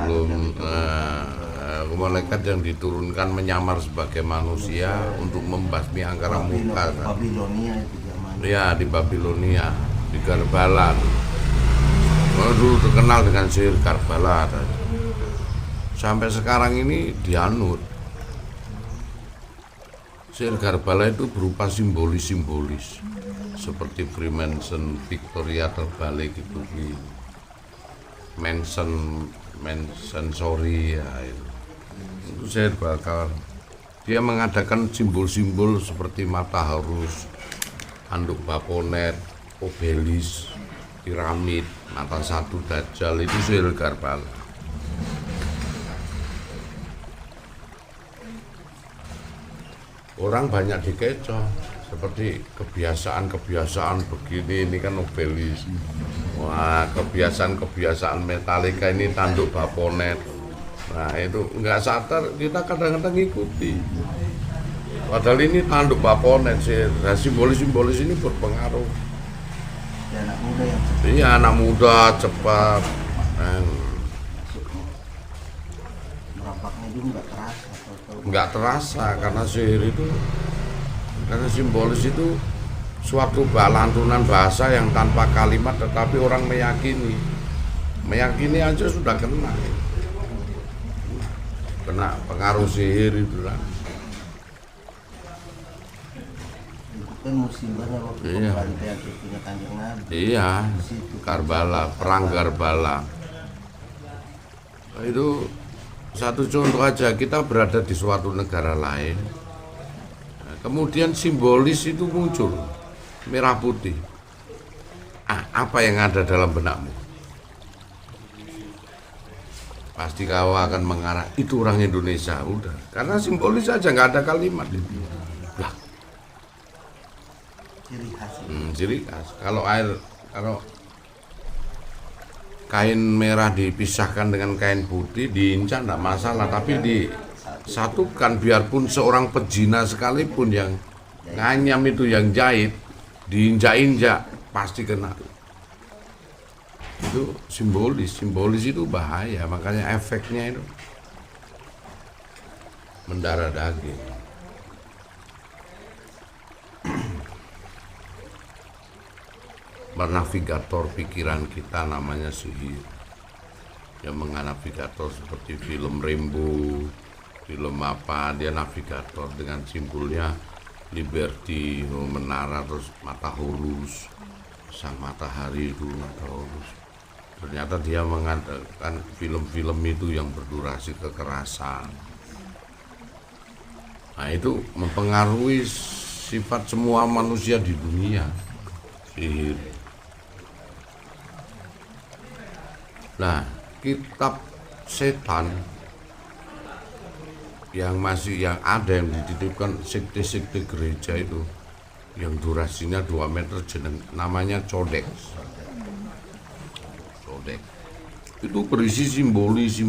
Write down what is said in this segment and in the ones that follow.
sebelum malaikat yang diturunkan menyamar sebagai manusia untuk membasmi angkara murka kan. Babilonia itu zaman. Ya, di Babilonia, di Karbala. Dulu terkenal dengan sihir Karbala. Sampai sekarang ini dianut. Sihir Karbala itu berupa simbolis-simbolis seperti Freemason, Victoria terbalik itu di Manson sorry ya itu sihir bakal dia mengadakan simbol-simbol seperti Matahorus, anduk Baponet, obelis, piramid, mata satu Dajjal, itu sihir Karbala. Orang banyak dikecoh seperti kebiasaan begini, ini kan obelis. Wah, kebiasaan Metallica ini tanduk Baponet. Nah itu nggak sadar kita kadang-kadang ngikuti. Padahal ini tanduk Baponet sih. Nah, simbolis ini berpengaruh. Ya, anak muda yang Iya, anak muda cepat. merampaknya juga nggak terasa. Nggak terasa karena sihir itu, karena simbolis itu suatu lantunan bahasa yang tanpa kalimat tetapi orang meyakini aja sudah kena pengaruh sihir itu lah. Itu kan musibahnya waktu Iya. pembantaian cucunya Kanjeng Nabi. Iya, Di situ. Karbala, perang Karbala. Itu satu contoh aja, kita berada di suatu negara lain. Nah, kemudian simbolis itu muncul, merah putih. Apa yang ada dalam benakmu? Pasti kau akan mengarah, itu orang Indonesia, udah. Karena simbolis saja, nggak ada kalimat. Lah, Ciri khas. ciri khas. Kalau kain merah dipisahkan dengan kain putih diinjak tidak masalah, tapi disatukan biarpun seorang pezina sekalipun yang nganyam itu yang jahit diinjak-injak pasti kena. Itu simbolis itu bahaya, makanya efeknya itu mendarah daging. Navigator pikiran kita namanya sihir, yang menganavigator seperti film Rainbow, film apa, dia navigator dengan simbolnya Liberty, menara, terus Matahorus, sang matahari itu Matahorus. Ternyata dia mengadakan film-film itu yang berdurasi kekerasan. Nah itu mempengaruhi sifat semua manusia di dunia, sihir. Nah, kitab setan yang ada yang dititipkan sekte-sekte gereja itu yang durasinya 2 meter namanya Codex. Itu berisi simbolis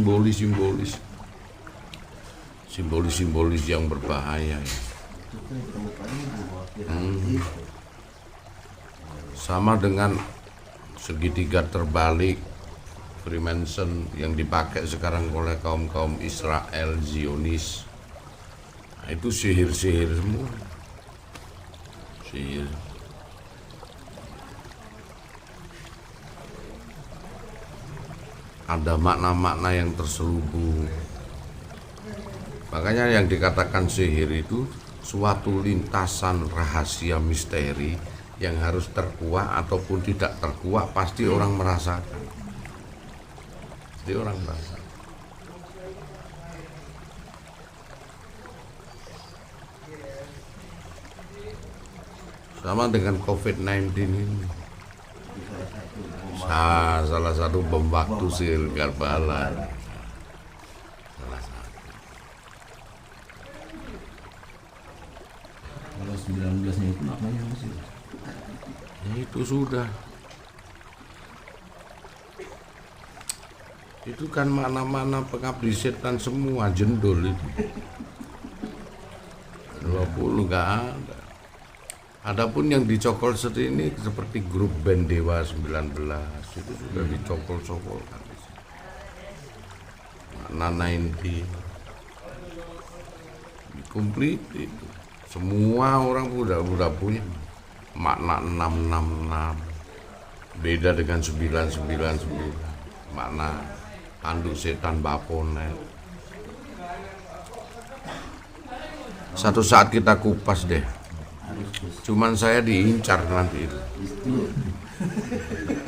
yang berbahaya. Sama dengan segitiga terbalik Freemason yang dipakai sekarang oleh kaum Israel Zionis. Nah, itu sihir semua. Sihir. Ada makna-makna yang terselubung. Makanya yang dikatakan sihir itu suatu lintasan rahasia misteri yang harus terkuak ataupun tidak terkuak, pasti orang merasakan. Orang merasa. Sama dengan COVID-19 ini. Salah satu bom waktu sihir Karbala. Salah satu. Kalau 19-nya itu maknanya apa sih? Itu sudah. Itu kan mana-mana pengabdi setan semua, jendol itu. 20 nggak ada. Adapun yang dicokol seperti ini seperti grup band Dewa 19 itu sudah dicokol-cokol kan. Nana Inti, komplit itu. Semua orang udah punya makna 666, beda dengan 999, makna tanduk setan Baponet. Satu saat kita kupas deh. Harus Gus. Cuman saya diincar nanti itu. Itu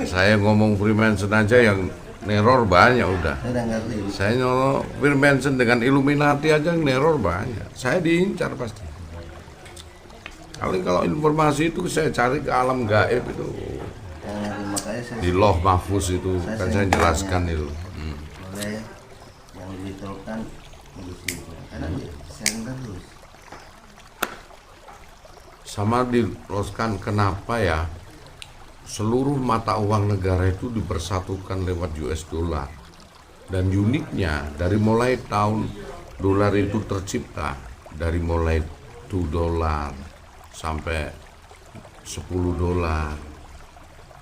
Saya ngomong Freemason aja yang neror banyak udah. saya udah ngerti. Saya nyolong Freemason dengan Illuminati aja yang neror banyak. Saya diincar pasti. Kalau informasi itu saya cari ke alam gaib itu. Yang ngerti makanya saya Di Loh Mahfuz itu kan saya jelaskan itu. boleh yang dibetulkan Gus itu. Karena dia sender terus. Sama diloskan kenapa ya seluruh mata uang negara itu dipersatukan lewat US dollar. Dan uniknya dari mulai tahun dolar itu tercipta, dari mulai 2 dolar sampai 10 dolar,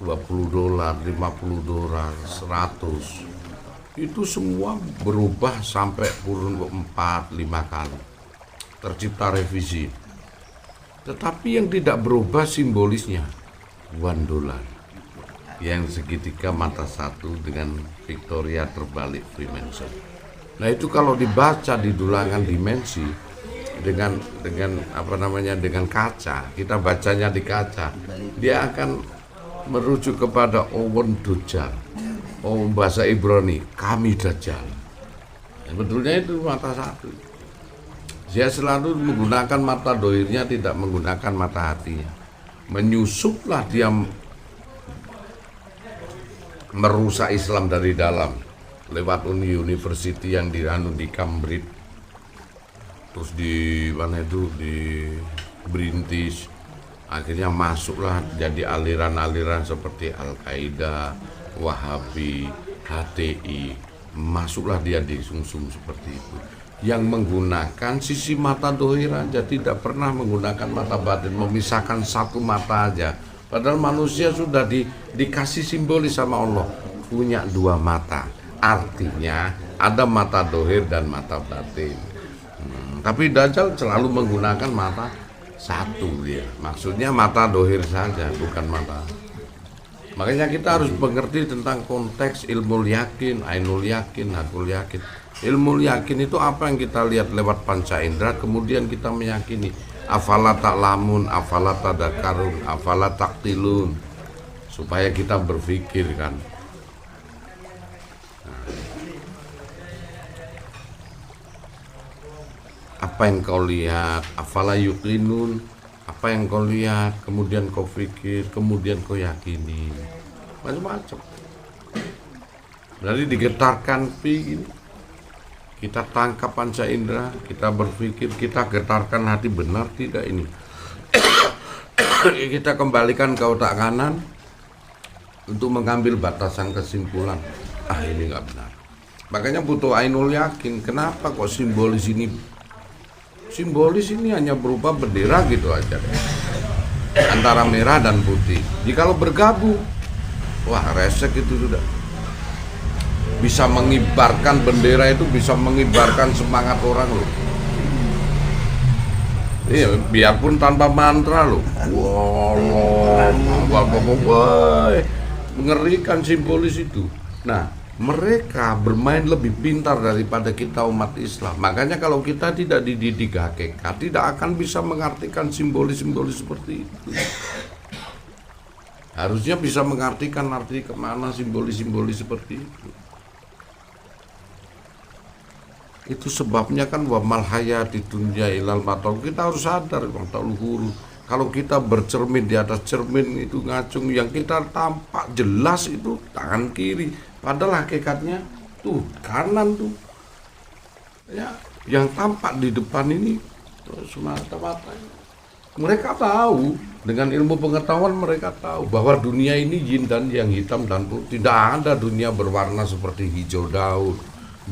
20 dolar, 50 dolar, 100, itu semua berubah sampai kurun 4-5 kali tercipta revisi. Tetapi yang tidak berubah simbolisnya $1 yang segitiga mata satu dengan Victoria terbalik Freemason. Nah itu kalau dibaca di dulangan dimensi dengan apa namanya, dengan kaca, kita bacanya di kaca, dia akan merujuk kepada Owen Dujjal. Bahasa Ibrani kami Dajjal. Sebetulnya itu mata satu. Dia selalu menggunakan mata dohirnya, tidak menggunakan mata hatinya. Menyusuplah dia merusak Islam dari dalam lewat university yang di Cambridge, terus di mana itu di British, akhirnya masuklah jadi aliran-aliran seperti Al-Qaeda, Wahabi, HTI, masuklah dia di sumsum seperti itu, yang menggunakan sisi mata dohir aja, tidak pernah menggunakan mata batin, memisahkan satu mata aja. Padahal manusia sudah dikasih simbolis sama Allah, punya 2 mata. Artinya ada mata dohir dan mata batin. Tapi Dajjal selalu menggunakan mata satu dia. Maksudnya mata dohir saja, bukan mata. Makanya kita harus mengerti tentang konteks ilmu yakin, ainul yakin, hakul yakin. Ilmu yakin itu apa yang kita lihat lewat panca indera, kemudian kita meyakini. Afala ta'lamun, afala tadakkarun, afala taqtilun, supaya kita berpikir kan. Apa yang kau lihat, afala yuqinun, apa yang kau lihat, kemudian kau pikir, kemudian kau yakini, macam-macam. Berarti digetarkan ini. Kita tangkap panca indera, kita berpikir, kita getarkan hati, benar tidak ini. Kita kembalikan ke otak kanan untuk mengambil batasan kesimpulan. Ini nggak benar. Makanya butuh ainul yakin. Kenapa kok simbolis ini? Simbolis ini hanya berupa bendera gitu aja deh. Antara merah dan putih. Jikalau bergabung, wah resek itu sudah. Bisa mengibarkan bendera itu, bisa mengibarkan semangat orang loh. Iya, biarpun tanpa mantra loh. Mengerikan simbolis itu. Nah, mereka bermain lebih pintar daripada kita umat Islam. Makanya kalau kita tidak dididik hakikat, tidak akan bisa mengartikan simbolis-simbolis seperti itu. Harusnya bisa mengartikan arti kemana simbolis-simbolis seperti itu. Itu sebabnya kan wa mal hayati dunya ilal matau. Kita harus sadar luhur. Kalau kita bercermin di atas cermin itu ngacung, yang kita tampak jelas itu tangan kiri, padahal hakikatnya tuh kanan tuh. Ya, yang tampak di depan ini semata-mata. Mereka tahu, dengan ilmu pengetahuan mereka tahu bahwa dunia ini yin dan yang, hitam dan putih. Tidak ada dunia berwarna seperti hijau daun,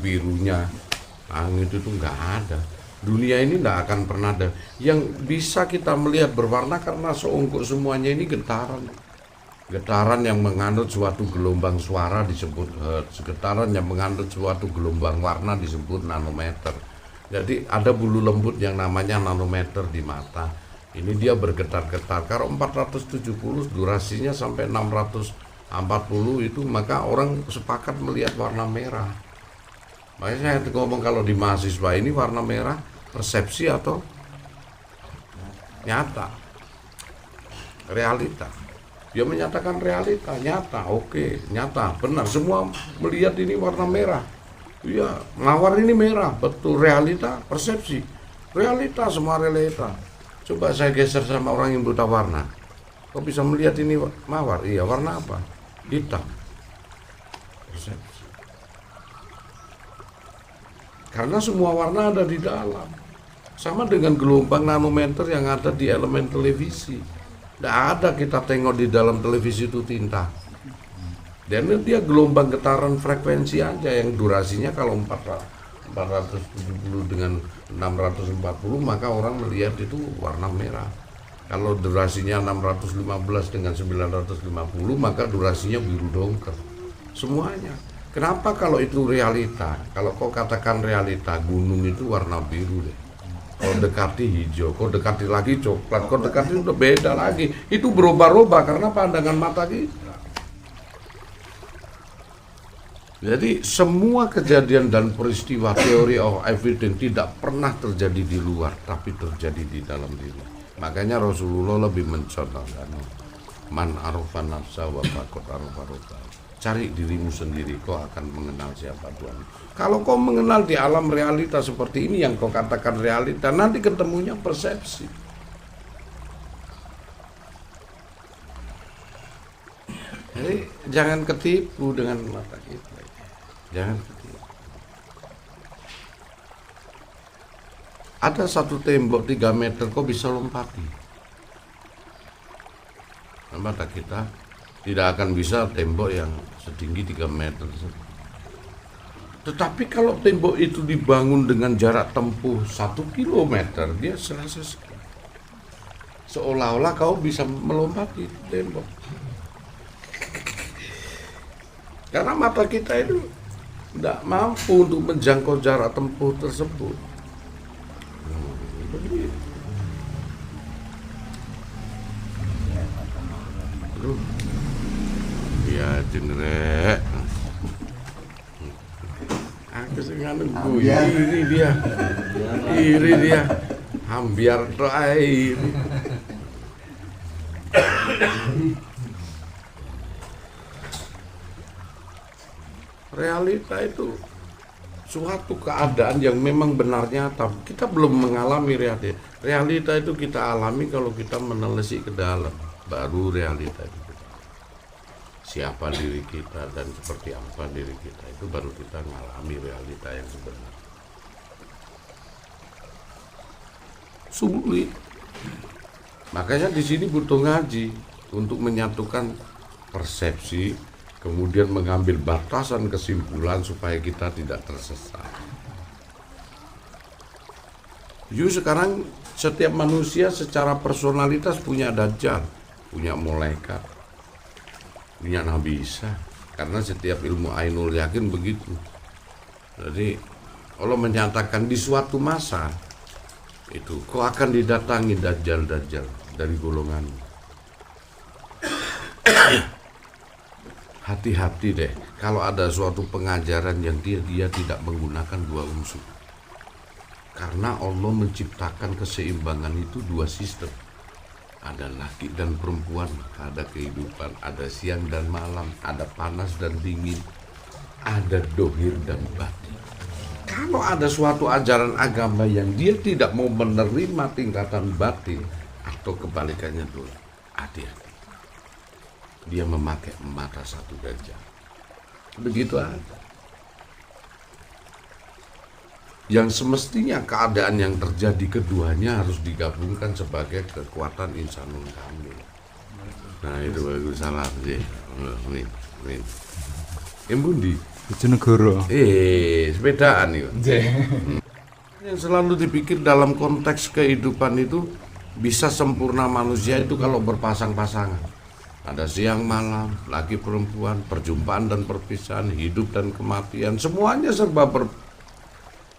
birunya langit, itu nggak ada. Dunia ini nggak akan pernah ada. Yang bisa kita melihat berwarna karena seungkuk semuanya ini getaran. Getaran yang mengandung suatu gelombang suara disebut hertz. Getaran yang mengandung suatu gelombang warna disebut nanometer. Jadi ada bulu lembut yang namanya nanometer di mata. Ini dia bergetar-getar. Kalau 470 durasinya sampai 640 itu, maka orang sepakat melihat warna merah. Makanya saya ngomong kalau di mahasiswa ini warna merah persepsi atau nyata, realita. Dia menyatakan realita, nyata, oke, nyata, benar. Semua melihat ini warna merah. Iya, mawar ini merah, betul. Realita, persepsi. Realita, semua realita. Coba saya geser sama orang yang buta warna. Kok bisa melihat ini mawar? Iya, warna apa? Hitam. Persepsi. Karena semua warna ada di dalam. Sama dengan gelombang nanometer yang ada di elemen televisi. Tidak ada kita tengok di dalam televisi itu tinta. Dan dia gelombang getaran frekuensi aja yang durasinya kalau 470 dengan 640 maka orang melihat itu warna merah. Kalau durasinya 615 dengan 950 maka durasinya biru dongker. Semuanya. Kenapa kalau itu realita? Kalau kau katakan realita, gunung itu warna biru deh. Kau dekati hijau, kau dekati lagi coklat, kau dekati udah beda lagi. Itu berubah-ubah karena pandangan mata kita. Jadi semua kejadian dan peristiwa teori of evidence tidak pernah terjadi di luar, tapi terjadi di dalam diri. Makanya Rasulullah lebih mencontohkan man arafa nafsa wa faqad arafa rabbah. Cari dirimu sendiri, kau akan mengenal siapa Tuhan. Kalau kau mengenal di alam realita seperti ini yang kau katakan realita, nanti ketemunya persepsi. Jadi jangan ketipu dengan mata kita. Jangan ketipu. Ada satu tembok 3 meter kau bisa lompati. Mata kita tidak akan bisa tembok yang setinggi 3 meter. Tetapi kalau tembok itu dibangun dengan jarak tempuh 1 kilometer, dia serasa seolah-olah kau bisa melompati tembok. Karena mata kita itu tidak mampu untuk menjangkau jarak tempuh tersebut. Aduh. Ya jenrek. Aku sengaja iri dia, hambiar terakhir. Realita itu suatu keadaan yang memang benar nyata. Kita belum mengalami realita. Realita itu kita alami kalau kita menelisik ke dalam, baru realita itu. Siapa diri kita dan seperti apa diri kita, itu baru kita mengalami realita yang sebenarnya. Sulit. Makanya di sini butuh ngaji untuk menyatukan persepsi, kemudian mengambil batasan kesimpulan supaya kita tidak tersesat. Sekarang setiap manusia secara personalitas punya dajjal, punya malaikat, punya Nabi Isa, karena setiap ilmu ainul yakin begitu. Jadi Allah menyatakan di suatu masa itu kau akan didatangi dajjal-dajjal dari golongan. Hati-hati deh kalau ada suatu pengajaran yang dia tidak menggunakan 2 unsur. Karena Allah menciptakan keseimbangan itu 2 sistem. Ada laki dan perempuan, ada kehidupan, ada siang dan malam, ada panas dan dingin, ada dohir dan batin. Kalau ada suatu ajaran agama yang dia tidak mau menerima tingkatan batin atau kebalikannya dulu, hati-hati. Dia memakai mata satu dajjal. Begitu aja. Yang semestinya keadaan yang terjadi keduanya harus digabungkan sebagai kekuatan insanul kamil. Nah itu bagus, salah sih. Min. Embundi. Bojonegoro. Sepedaan itu. Yang selalu dipikir dalam konteks kehidupan itu bisa sempurna manusia itu kalau berpasang-pasangan. ada siang malam, laki perempuan, perjumpaan dan perpisahan, hidup dan kematian, semuanya serba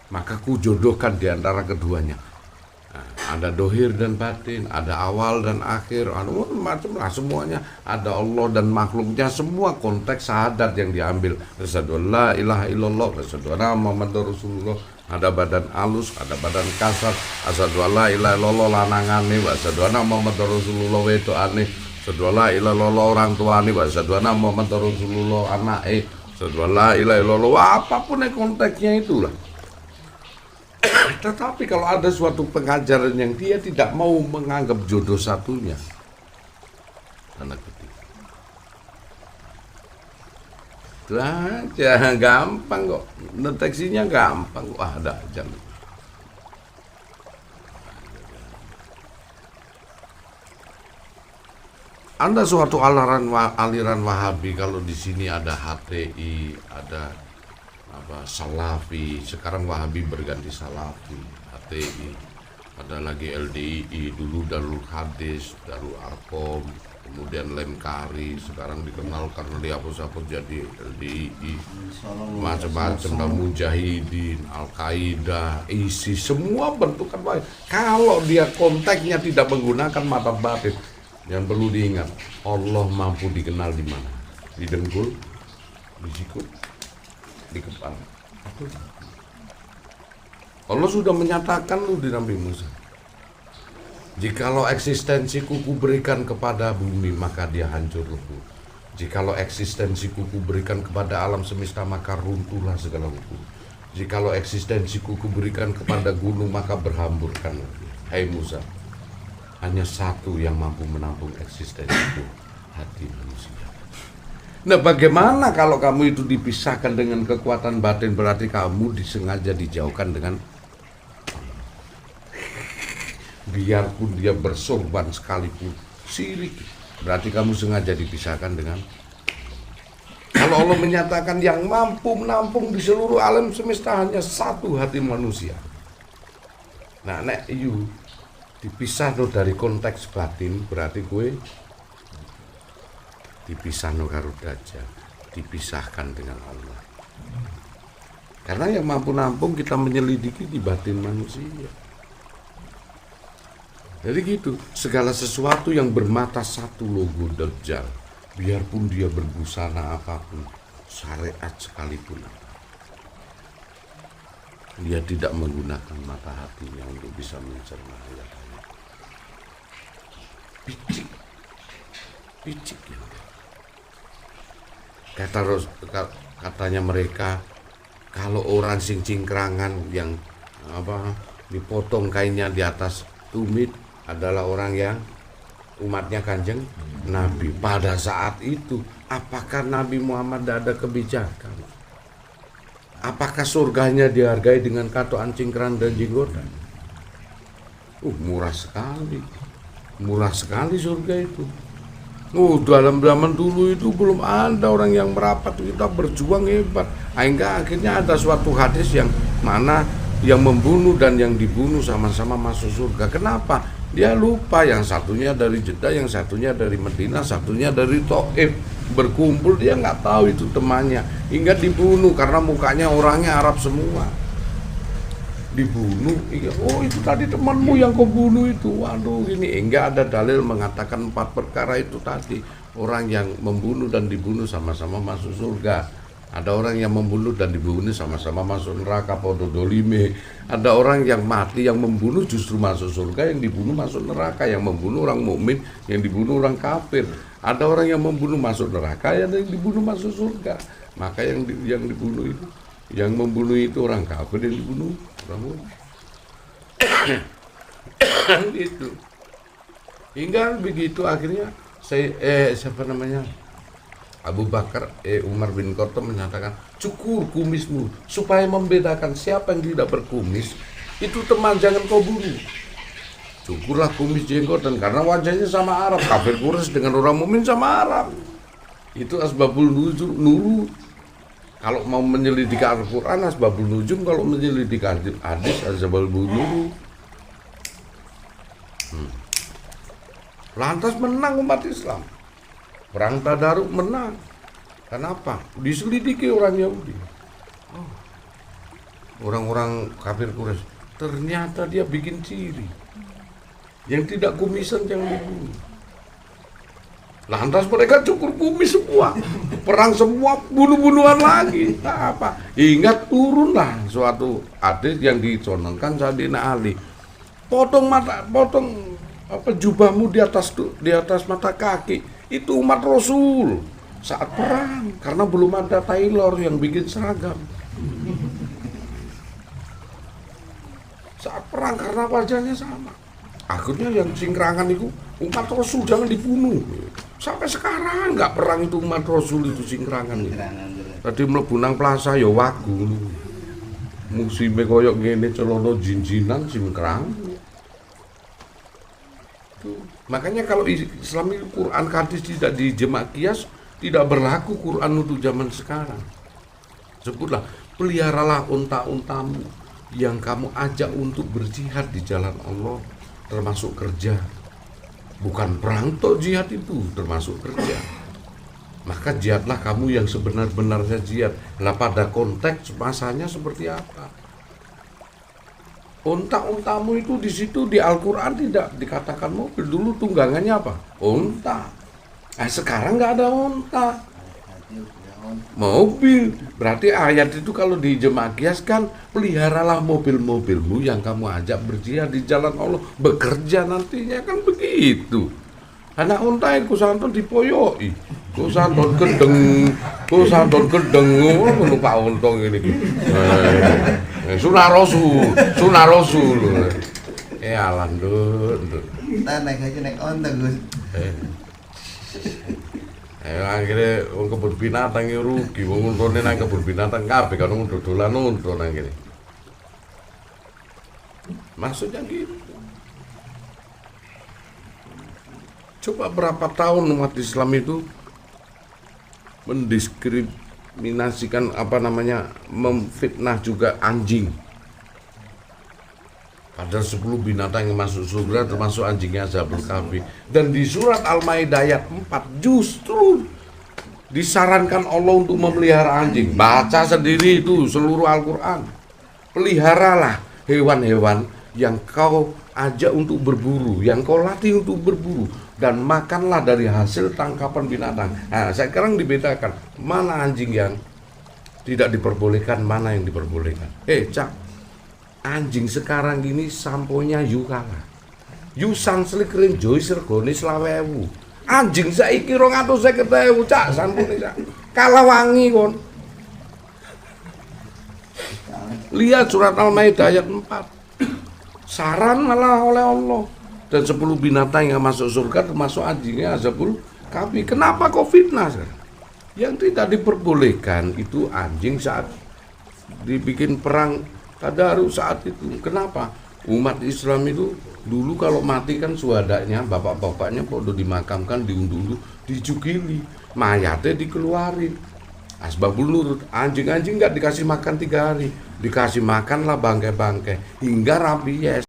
maka kujodohkan di antara keduanya. Nah, ada dohir dan batin, ada awal dan akhir, macam lah semuanya. Ada Allah dan makhluknya, semua konteks syahadat yang diambil. Asyhadu an la ilaha illallah, asyhadu anna Muhammadar Rasulullah. Ada badan alus, ada badan kasar. Asyhadu an la ilaha illallah lanangane, wa asyhadu anna Muhammadar Rasulullah wedokane. Asyhadu an la ilaha illallah orang tuane, wa asyhadu anna Muhammadar Rasulullah anake. Asyhadu an la ilaha illallah, apapun konteksnya itulah. Tetapi kalau ada suatu pengajaran yang dia tidak mau menganggap jodoh satunya, tanda kutip, itu aja, gampang kok, deteksinya gampang kok, ada aja. Ada suatu aliran Wahabi, kalau di sini ada HTI, ada Salafi, sekarang Wahabi berganti Salafi, HTI, ada lagi LDII, dulu Darul Hadis, Darul Arkom, kemudian Lemkari, sekarang dikenal karena dihapus-hapus jadi LDII, macam-macam, Mujahidin, Al-Qaeda, ISIS, semua bentukan baik. Kalau dia konteksnya tidak menggunakan mata batin, yang perlu diingat, Allah mampu dikenal di mana? Di dengkul, di siku, di kepala. Allah sudah menyatakan lu di Nabi Musa, jikalau eksistensiku kuberikan kepada bumi maka dia hancur lebur, jikalau eksistensiku kuberikan kepada alam semesta maka runtuhlah segala hukum, jikalau eksistensiku kuberikan kepada gunung maka berhamburkan. Hai Musa, hanya satu yang mampu menampung eksistensiku, hati manusia. Nah, bagaimana kalau kamu itu dipisahkan dengan kekuatan batin, berarti kamu disengaja dijauhkan dengan biarpun dia bersorban sekalipun syirik, berarti kamu sengaja dipisahkan dengan. Kalau Allah menyatakan yang mampu menampung di seluruh alam semesta hanya satu hati manusia. Nah, nek you dipisah dari konteks batin, berarti gue dipisah karo Dajjal, dipisahkan dengan Allah. Karena yang mampu nampung kita menyelidiki di batin manusia. Jadi gitu, segala sesuatu yang bermata satu logo Dajjal, biarpun dia berbusana apapun, syariat sekalipun, dia tidak menggunakan mata hatinya untuk bisa mencerna ayat-ayat. Picik ya. Katanya mereka, kalau orang sing cingkrangan yang dipotong kainnya di atas tumit adalah orang yang umatnya Kanjeng Nabi. Pada saat itu, apakah Nabi Muhammad tidak ada kebijakan? Apakah surganya dihargai dengan katoan cingkrang dan jenggotan? Murah sekali surga itu. Dalam zaman dulu itu belum ada orang yang merapat, kita berjuang hebat. Hingga akhirnya ada suatu hadis yang mana yang membunuh dan yang dibunuh sama-sama masuk surga. Kenapa? Dia lupa, yang satunya dari Jeddah, yang satunya dari Madinah, satunya dari Thaif. Berkumpul, dia nggak tahu itu temannya. Hingga dibunuh karena mukanya orangnya Arab semua. Dibunuh, itu tadi temanmu yang kau bunuh itu. Waduh, ini enggak ada dalil mengatakan 4 perkara itu tadi. Orang yang membunuh dan dibunuh sama-sama masuk surga. Ada orang yang membunuh dan dibunuh sama-sama masuk neraka, pododolime. Ada orang yang mati, yang membunuh justru masuk surga, yang dibunuh masuk neraka. Yang membunuh orang mukmin, yang dibunuh orang kafir. Ada orang yang membunuh masuk neraka, yang dibunuh masuk surga. Maka yang dibunuh itu, yang membunuh itu orang kafir, yang dibunuh orang mukmin. Gitu. Hingga begitu akhirnya Abu Bakar Umar bin Khattab menyatakan, cukur kumismu supaya membedakan siapa yang tidak berkumis, itu teman jangan kau bunuh. Cukurlah kumis jenggotan, karena wajahnya sama Arab. Kafir Quraisy dengan orang mukmin sama Arab. Itu asbabul nurul. Kalau mau menyelidiki Al-Quran, asbabul nujum. Kalau menyelidiki hadis, asbabul nurul. Lantas menang umat Islam. Perang Tadaruk menang. Kenapa? Diselidiki orang Yahudi. Oh, orang-orang kafir Quraisy. Ternyata dia bikin ciri. Yang tidak kumisan yang dibunuh. Lantas mereka cukur kumis semua. Perang semua, bunuh-bunuhan lagi. Nah, apa? Ingat turunlah suatu hadis yang dicontohkan Sayyidina Ali. Potong jubahmu di atas mata kaki. Itu umat Rasul saat perang, karena belum ada tailor yang bikin seragam. Saat perang karena wajahnya sama. Akhirnya yang singkrangan itu umat Rasul jangan dibunuh. Sampai sekarang nggak perang itu umat Rasul itu singkrangan. Tadi mlebu nang plaza ya wagu. Musime koyok ngene celana jinjinan singkrang. Makanya kalau Islam itu Quran hadis tidak dijemak kias, tidak berlaku Quran untuk zaman sekarang. Sebutlah, peliharalah unta-untamu yang kamu ajak untuk berjihad di jalan Allah, termasuk kerja. Bukan perang toh jihad itu, termasuk kerja. Maka jihadlah kamu yang sebenar-benarnya jihad. Nah, pada konteks masanya seperti apa? Unta-untamu itu di situ di Al-Quran tidak dikatakan mobil. Dulu tunggangannya apa? Unta. Sekarang nggak ada unta. Mobil. Berarti ayat itu kalau dijemakiaskan, peliharalah mobil-mobilmu yang kamu ajak berjihad di jalan Allah. Bekerja nantinya kan begitu. Anak unta yang kusanton dipoyoi. Kusanton gedeng. Numpak untung ini. Sunah Rasul. Alah ndut. Kita naik aja naik onta Gus. Akhirnya kebun binatang yang rugi, untune nang kebun binatang kabeh kan dodolan unta nang kene. Maksudnya gitu. Coba berapa tahun umat Islam itu mendiskriminasikan memfitnah juga anjing. Padahal 10 binatang yang masuk surga termasuk anjingnya Ashabul Kahfi. Dan di surat Al-Maidah ayat 4 justru disarankan Allah untuk memelihara anjing. Baca sendiri itu seluruh Al-Quran. Peliharalah hewan-hewan yang kau ajak untuk berburu, yang kau latih untuk berburu, dan makanlah dari hasil tangkapan binatang. Nah, sekarang dibedakan mana anjing yang tidak diperbolehkan, mana yang diperbolehkan. Cak, anjing sekarang ini samponya yu kalah. Yu sanslik renjoy sergone 20.000. Anjing saiki 250.000 cak sampune cak. Kalah wangi kon. Lihat surat Al-Maidah ayat 4. Saran malah oleh Allah. Dan 10 binatang yang masuk surga termasuk anjingnya Ashabul Kahfi. Kenapa kok fitnah? Yang tidak diperbolehkan itu anjing saat dibikin perang Tadaruk saat itu. Kenapa? Umat Islam itu dulu kalau mati kan suhadanya, bapak-bapaknya kalau dimakamkan, diunduh-unduh, dijugili, mayatnya dikeluarin. Asbabul nurut, anjing-anjing nggak dikasih makan 3 hari, dikasih makanlah bangkai-bangkai hingga rabies.